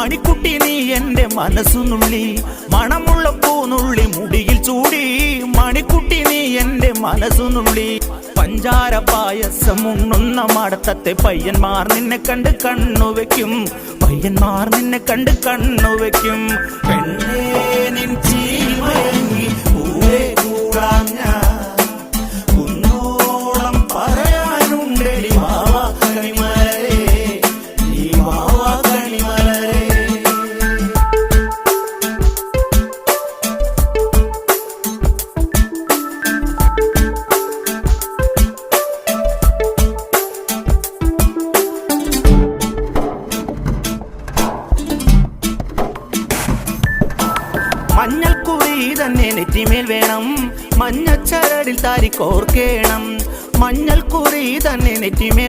മണിക്കുട്ടി നീ എൻ്റെ മനസ്സുനുള്ളി മണമുള്ള പൂനുള്ളി മുടിയിൽ ചൂടി മണിക്കുട്ടി നീ എൻ്റെ മനസ്സുനുള്ളി പഞ്ചാര പായസം ഉണ്ണുന്ന മടത്തത്തെ പയ്യന്മാർ നിന്നെ കണ്ട് കണ്ണുവെക്കും പയ്യന്മാർ നിന്നെ കണ്ട് കണ്ണുവെക്കും പെണ്ണേ നിൻ ചീമയങ്ങി പൂവേ കൂടാൻ ഞാൻ കുന്നോളം പറയാനുണ്ടെടി വാവാ കണിമലരേ നീ വാവാ കണിമലരേ. മഞ്ഞൾക്കുറി തന്നെ നെറ്റിമേൽ വേണം മഞ്ഞച്ചരടിൽ താരി കോർക്കേണം മഞ്ഞൾക്കുറി തന്നെ നെറ്റിമേൽ